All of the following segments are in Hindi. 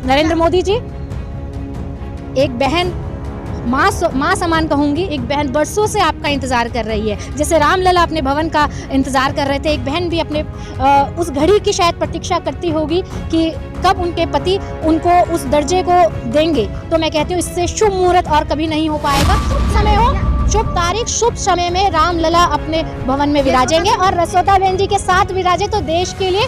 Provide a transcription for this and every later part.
नरेंद्र मोदी जी एक बहन, माँ समान कहूँगी, एक बहन बरसों से आपका इंतज़ार कर रही है। जैसे रामलला अपने भवन का इंतज़ार कर रहे थे, एक बहन भी अपने उस घड़ी की शायद प्रतीक्षा करती होगी कि कब उनके पति उनको उस दर्जे को देंगे। तो मैं कहती हूँ इससे शुभ मुहूर्त और कभी नहीं हो पाएगा। शुभ समय हो, शुभ तारीख, शुभ समय में रामलला अपने भवन में विराजेंगे और रसोता बहन जी के साथ विराजे तो देश के लिए,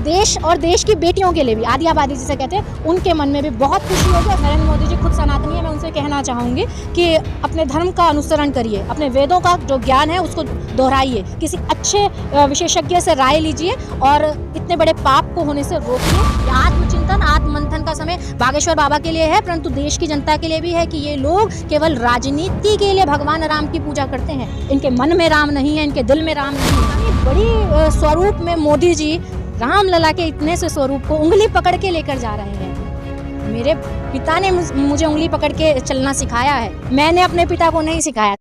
देश और देश की बेटियों के लिए भी, आदि आबादी जिसे कहते हैं, उनके मन में भी बहुत खुशी होगी। और नरेंद्र मोदी जी खुद सनातनी है, मैं उनसे कहना चाहूँगी कि अपने धर्म का अनुसरण करिए, अपने वेदों का जो ज्ञान है उसको दोहराइए, किसी अच्छे विशेषज्ञ से राय लीजिए और इतने बड़े पाप को होने से रोकिए। आत्मचिंतन, आत्ममंथन का समय बागेश्वर बाबा के लिए है, परंतु देश की जनता के लिए भी है कि ये लोग केवल राजनीति के लिए भगवान राम की पूजा करते हैं, इनके मन में राम नहीं है, इनके दिल में राम नहीं है। बड़ी स्वरूप में मोदी जी रामलला के इतने से स्वरूप को उंगली पकड़ के लेकर जा रहे हैं। मेरे पिता ने मुझे उंगली पकड़ के चलना सिखाया है, मैंने अपने पिता को नहीं सिखाया।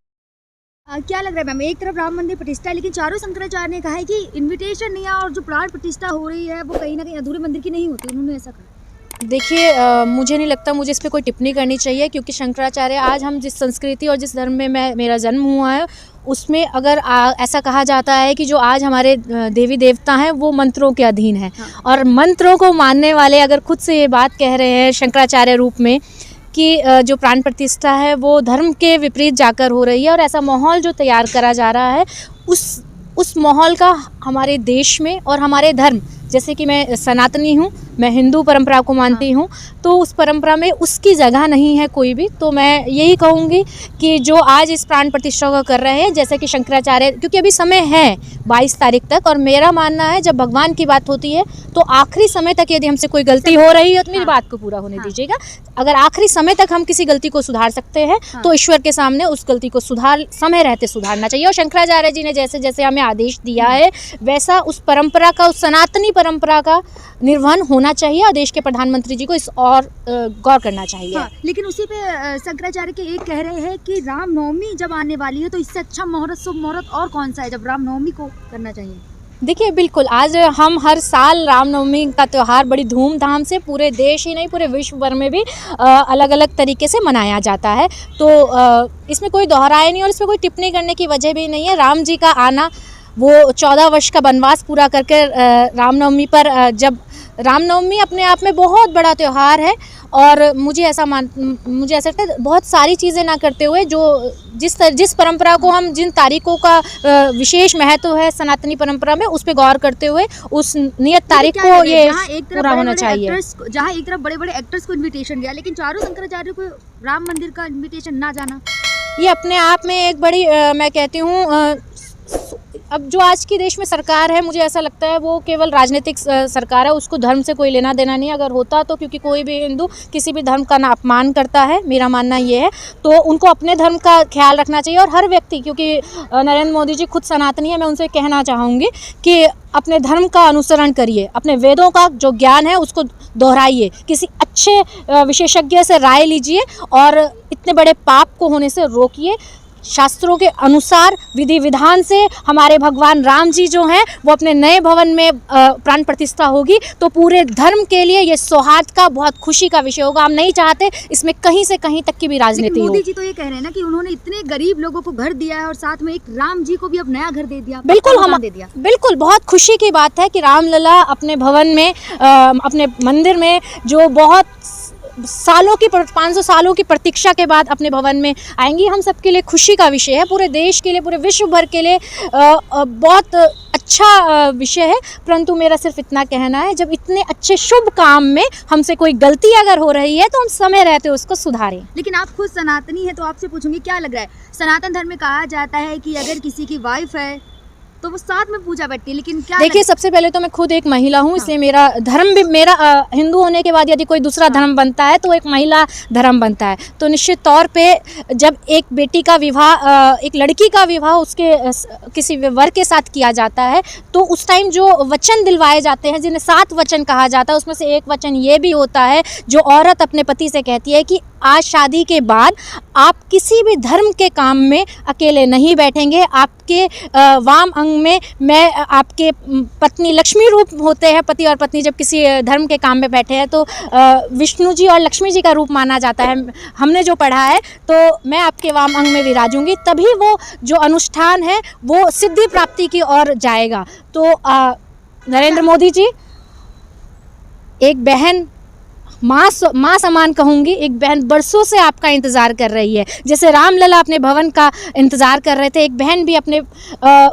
क्या लग रहा है मैम, एक तरफ राम मंदिर प्रतिष्ठा है, लेकिन चारों शंकराचार्य ने कहा है कि इनविटेशन नहीं है और जो प्राण प्रतिष्ठा हो रही है वो कहीं ना कहीं अधूरे मंदिर की नहीं होती, उन्होंने ऐसा कहा। देखिए, मुझे नहीं लगता मुझे इस पर कोई टिप्पणी करनी चाहिए, क्योंकि शंकराचार्य, आज हम जिस संस्कृति और जिस धर्म में मेरा जन्म हुआ है उसमें अगर ऐसा कहा जाता है कि जो आज हमारे देवी देवता हैं वो मंत्रों के अधीन हैं। हाँ। और मंत्रों को मानने वाले अगर खुद से ये बात कह रहे हैं शंकराचार्य रूप में कि जो प्राण प्रतिष्ठा है वो धर्म के विपरीत जाकर हो रही है, और ऐसा माहौल जो तैयार करा जा रहा है उस माहौल का हमारे देश में और हमारे धर्म, जैसे कि मैं सनातनी हूँ, मैं हिंदू परंपरा को मानती हूँ, तो उस परंपरा में उसकी जगह नहीं है कोई भी। तो मैं यही कहूँगी कि जो आज इस प्राण प्रतिष्ठा को कर रहे हैं, जैसे कि शंकराचार्य, क्योंकि अभी समय है 22 तारीख तक, और मेरा मानना है जब भगवान की बात होती है तो आखिरी समय तक यदि हमसे कोई गलती हो रही है तो मेरी बात को पूरा होने दीजिएगा, अगर आखिरी समय तक हम किसी गलती को सुधार सकते हैं तो ईश्वर के सामने उस गलती को समय रहते सुधारना चाहिए। और शंकराचार्य जी ने जैसे जैसे हमें आदेश दिया है वैसा उस परंपरा का, उस सनातनी परंपरा का निर्वहन होना चाहिए, और देश के प्रधानमंत्री जी को इस और गौर करना चाहिए। हाँ, लेकिन उसी पे शंकराचार्य के एक कह रहे हैं कि रामनवमी जब आने वाली है तो इससे अच्छा मुहूर्त, शुभ मुहूर्त और कौन सा है जब रामनवमी को करना चाहिए। देखिए, बिल्कुल, आज हम हर साल रामनवमी का त्यौहार बड़ी धूमधाम से पूरे देश ही नहीं पूरे विश्व भर में भी अलग अलग तरीके से मनाया जाता है। तो इसमें कोई दोहराए नहीं और इसमें कोई टिप्पणी करने की वजह भी नहीं है। राम जी का आना, वो 14 वर्ष का वनवास पूरा करके रामनवमी पर, जब रामनवमी अपने आप में बहुत बड़ा त्यौहार है, और मुझे ऐसा लगता है बहुत सारी चीज़ें ना करते हुए जो जिस परंपरा को हम, जिन तारीखों का विशेष महत्व है सनातनी परंपरा में, उस पे गौर करते हुए उस नियत तारीख को ये पूरा होना चाहिए। जहाँ एक तरफ बड़े बड़े एक्टर्स को इन्विटेशन गया, लेकिन चारों शंकराचार्य को राम मंदिर का इन्विटेशन ना जाना, ये अपने आप में एक बड़ी, मैं कहती हूँ, अब जो आज की देश में सरकार है, मुझे ऐसा लगता है वो केवल राजनीतिक सरकार है, उसको धर्म से कोई लेना देना नहीं। अगर होता तो, क्योंकि कोई भी हिंदू किसी भी धर्म का ना अपमान करता है, मेरा मानना ये है, तो उनको अपने धर्म का ख्याल रखना चाहिए। और हर व्यक्ति, क्योंकि नरेंद्र मोदी जी खुद सनातनी है, मैं उनसे कहना चाहूँगी कि अपने धर्म का अनुसरण करिए, अपने वेदों का जो ज्ञान है उसको दोहराइए, किसी अच्छे विशेषज्ञ से राय लीजिए और इतने बड़े पाप को होने से रोकिए। शास्त्रों के अनुसार विधि विधान से हमारे भगवान राम जी जो हैं वो अपने नए भवन में प्राण प्रतिष्ठा होगी, तो पूरे धर्म के लिए ये सौहार्द का, बहुत खुशी का विषय होगा। हम नहीं चाहते इसमें कहीं से कहीं तक की भी राजनीति हो। मोदी जी तो ये कह रहे हैं ना कि उन्होंने इतने गरीब लोगों को घर दिया है और साथ में एक राम जी को भी अब नया घर दे दिया। बिल्कुल बहुत खुशी की बात है कि रामलला अपने भवन में, अपने मंदिर में, जो बहुत सालों की 500 सालों की प्रतीक्षा के बाद अपने भवन में आएंगी, हम सबके लिए खुशी का विषय है, पूरे देश के लिए, पूरे विश्व भर के लिए बहुत अच्छा विषय है। परंतु मेरा सिर्फ इतना कहना है, जब इतने अच्छे शुभ काम में हमसे कोई गलती अगर हो रही है तो हम समय रहते उसको सुधारें। लेकिन आप खुद सनातनी है तो आपसे पूछूंगी, क्या लग रहा है, सनातन धर्म में कहा जाता है कि अगर किसी की वाइफ है तो वो साथ में पूजा बैठती है, लेकिन क्या देखिए, सबसे पहले तो मैं खुद एक महिला हूँ, इसलिए मेरा धर्म भी, मेरा हिंदू होने के बाद यदि कोई दूसरा धर्म बनता है तो एक महिला धर्म बनता है। तो निश्चित तौर पे जब एक बेटी का विवाह, एक लड़की का विवाह उसके किसी वर के साथ किया जाता है, तो उस टाइम जो वचन दिलवाए जाते हैं, जिन्हें 7 वचन कहा जाता है, उसमें से एक वचन ये भी होता है जो औरत अपने पति से कहती है कि आज शादी के बाद आप किसी भी धर्म के काम में अकेले नहीं बैठेंगे, आपके वाम अंग अंग में मैं आपके पत्नी लक्ष्मी रूप होते हैं। पति और पत्नी जब किसी धर्म के काम में बैठे हैं तो विष्णु जी और लक्ष्मी जी का रूप माना जाता है, हमने जो पढ़ा है। तो मैं आपके वाम अंग में विराजूंगी, तभी वो जो अनुष्ठान है वो सिद्धि प्राप्ति की ओर जाएगा। तो नरेंद्र मोदी जी, एक बहन माँ समान कहूँगी, एक बहन बरसों से आपका इंतज़ार कर रही है। जैसे रामलला अपने भवन का इंतज़ार कर रहे थे, एक बहन भी अपने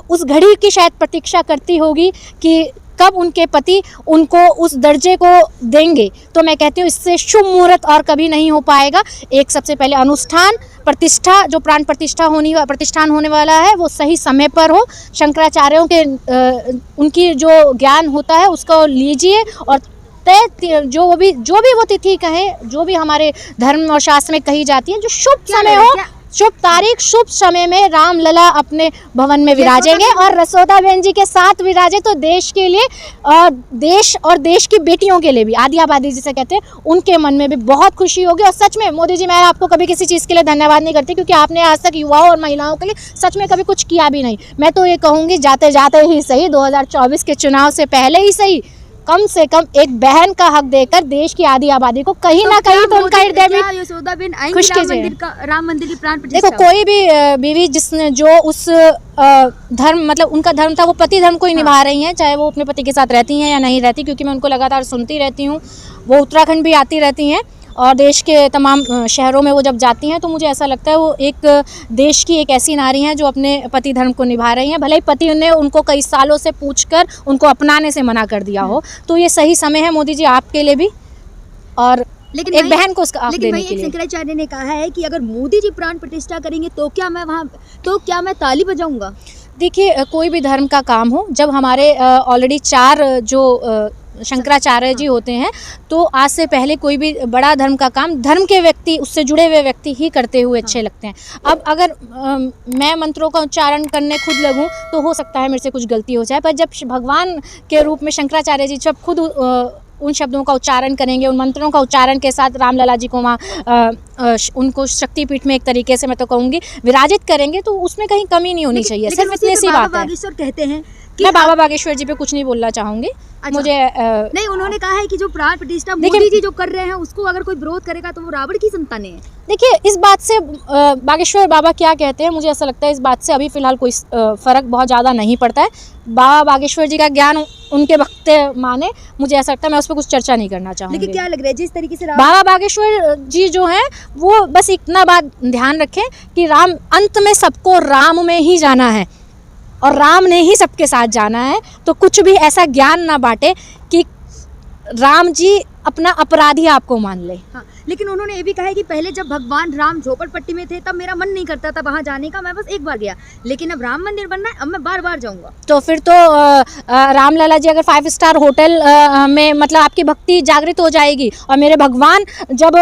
उस घड़ी की शायद प्रतीक्षा करती होगी कि कब उनके पति उनको उस दर्जे को देंगे। तो मैं कहती हूँ इससे शुभ मुहूर्त और कभी नहीं हो पाएगा। एक सबसे पहले अनुष्ठान प्रतिष्ठा, जो प्राण प्रतिष्ठान होने वाला है वो सही समय पर हो। शंकराचार्यों के उनकी जो ज्ञान होता है उसको लीजिए और तय जो भी वो तिथि कहे, जो भी हमारे धर्म और शास्त्र में कही जाती है, जो शुभ समय हो, शुभ तारीख, शुभ समय में रामलला अपने भवन में विराजेंगे और रसोदा बहन जी के साथ विराजे तो देश के लिए और देश की बेटियों के लिए भी, आदि आबादी जिसे कहते हैं, उनके मन में भी बहुत खुशी होगी। और सच में मोदी जी, मैं आपको कभी किसी चीज़ के लिए धन्यवाद नहीं करती, क्योंकि आपने आज तक युवाओं और महिलाओं के लिए सच में कभी कुछ किया भी नहीं। मैं तो ये कहूँगी जाते जाते ही सही, 2024 के चुनाव से पहले ही सही, कम से कम एक बहन का हक देकर देश की आधी आबादी को कहीं ना कहीं तो उनका हृदय में यशोदाबेन खुश कीजिए। राम मंदिर की प्राण प्रतिष्ठा। देखो, कोई भी बीवी जिसने जो उस धर्म, मतलब उनका धर्म था, वो पति धर्म को ही निभा रही हैं, चाहे वो अपने पति के साथ रहती हैं या नहीं रहती, क्योंकि मैं उनको लगातार सुनती रहती हूँ। वो उत्तराखंड भी आती रहती हैं और देश के तमाम शहरों में वो जब जाती हैं तो मुझे ऐसा लगता है वो एक देश की एक ऐसी नारी हैं जो अपने पति धर्म को निभा रही हैं। भले ही पति ने उनको कई सालों से पूछकर उनको अपनाने से मना कर दिया हो, तो ये सही समय है मोदी जी आपके लिए भी और लेकिन एक बहन को उसका हक देने के लिए। शंकराचार्य ने कहा है कि अगर मोदी जी प्राण प्रतिष्ठा करेंगे तो क्या मैं ताली बजाऊंगा। देखिए, कोई भी धर्म का काम हो, जब हमारे ऑलरेडी 4 जो शंकराचार्य जी होते हैं, तो आज से पहले कोई भी बड़ा धर्म का काम धर्म के व्यक्ति, उससे जुड़े हुए व्यक्ति ही करते हुए अच्छे लगते हैं। अब अगर मैं मंत्रों का उच्चारण करने खुद लगूं तो हो सकता है मेरे से कुछ गलती हो जाए, पर जब भगवान के रूप में शंकराचार्य जी जब खुद उन शब्दों का उच्चारण करेंगे, उन मंत्रों का उच्चारण के साथ रामलला जी को वहाँ उनको शक्तिपीठ में एक तरीके से मैं तो कहूँगी विराजित करेंगे, तो उसमें कहीं कमी नहीं होनी चाहिए। सिर्फ इतनी सी बात है। कहते हैं मैं बाबा बागेश्वर जी पे कुछ नहीं बोलना चाहूँगी। अच्छा, मुझे नहीं, उन्होंने कहा है कि जो प्राण प्रतिष्ठा मोदी जी जो कर रहे हैं उसको अगर कोई विरोध करेगा तो वो रावण की संतानें हैं। देखिए, इस बात से बागेश्वर बाबा क्या कहते हैं, मुझे ऐसा लगता है इस बात से अभी फ़िलहाल कोई फ़र्क बहुत ज़्यादा नहीं पड़ता है। बाबा बागेश्वर जी का ज्ञान उनके वक्त माने, मुझे ऐसा लगता है मैं उस पर कुछ चर्चा नहीं करना चाहूँगी। लेकिन क्या लग रहा है जिस तरीके से बाबा बागेश्वर जी जो हैं वो बस इतना बात ध्यान रखें कि राम, अंत में सबको राम में ही जाना है और राम ने ही सबके साथ जाना है। तो कुछ भी ऐसा ज्ञान ना बांटे कि राम जी अपना अपराधी आपको मान ले। हाँ, लेकिन उन्होंने ये भी कहा है कि पहले जब भगवान राम झोपड़पट्टी में थे तब मेरा मन नहीं करता था वहाँ जाने का, मैं बस एक बार गया, लेकिन अब राम मंदिर बनना है, अब मैं बार बार जाऊँगा। तो फिर तो रामलला जी अगर 5 स्टार होटल में, मतलब आपकी भक्ति जागृत हो जाएगी। और मेरे भगवान जब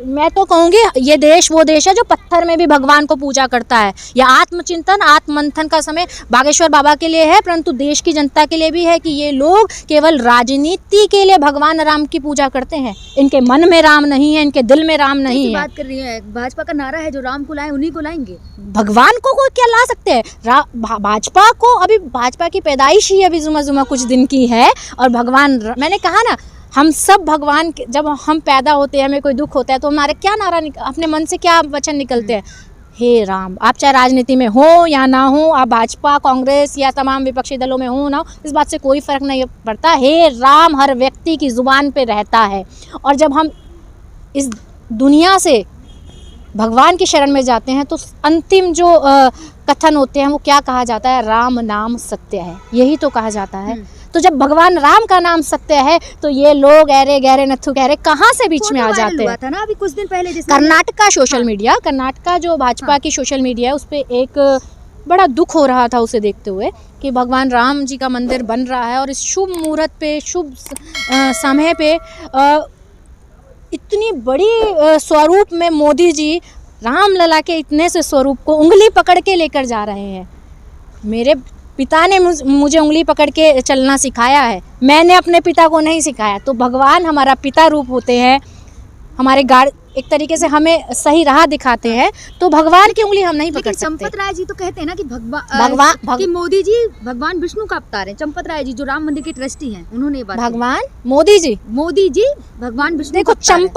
मैं तो कहूँगी ये देश वो देश है जो पत्थर में भी भगवान को पूजा करता है। यह आत्मचिंतन, आत्ममंथन का समय बागेश्वर बाबा के लिए है, परंतु देश की जनता के लिए भी है कि ये लोग केवल राजनीति के लिए भगवान राम की पूजा करते हैं। इनके मन में राम नहीं है, इनके दिल में राम नहीं है। बात कर रही है, भाजपा का नारा है जो राम को लाए उन्हीं को लाएंगे। भगवान को कोई क्या ला सकते हैं? भाजपा को, अभी भाजपा की पैदाइश ही अभी जुमा कुछ दिन की है और भगवान, मैंने कहा ना, हम सब भगवान, जब हम पैदा होते हैं, हमें कोई दुख होता है तो हमारे क्या नारा अपने मन से क्या वचन निकलते हैं? हे राम। आप चाहे राजनीति में हो या ना हो, आप भाजपा, कांग्रेस या तमाम विपक्षी दलों में हो ना हो, इस बात से कोई फर्क नहीं पड़ता। हे राम हर व्यक्ति की जुबान पे रहता है। और जब हम इस दुनिया से भगवान की शरण में जाते हैं तो अंतिम जो कथन होते हैं वो क्या कहा जाता है? राम नाम सत्य है, यही तो कहा जाता है। तो जब भगवान राम का नाम सत्य है तो ये लोग ऐरे गहरे नथु गहरे कहाँ से बीच में आ जाते हैं? था ना अभी कुछ दिन पहले कर्नाटक का सोशल मीडिया, कर्नाटक जो भाजपा की सोशल मीडिया है उस पर एक बड़ा दुख हो रहा था उसे देखते हुए कि भगवान राम जी का मंदिर बन रहा है और इस शुभ मुहूर्त पे, शुभ समय पे इतनी बड़ी स्वरूप में मोदी जी रामलला के इतने से स्वरूप को उंगली पकड़ के लेकर जा रहे हैं। मेरे पिता ने मुझे उंगली पकड़ के चलना सिखाया है, मैंने अपने पिता को नहीं सिखाया। तो भगवान हमारा पिता रूप होते हैं, हमारे एक तरीके से हमें सही राह दिखाते हैं, तो भगवान की उंगली हम नहीं पकड़ लेकिन सकते। चंपत राय जी तो कहते हैं ना कि भगवान कि मोदी जी भगवान विष्णु का अवतार है। चंपत राय जी जो राम मंदिर के ट्रस्टी हैं, उन्होंने ये बात कही। भगवान मोदी जी भगवान विष्णु देखो, का अवतार है।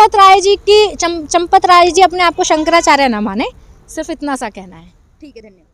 चंपत राय जी अपने आप को शंकराचार्य ना माने, सिर्फ इतना सा कहना है। ठीक है, धन्यवाद।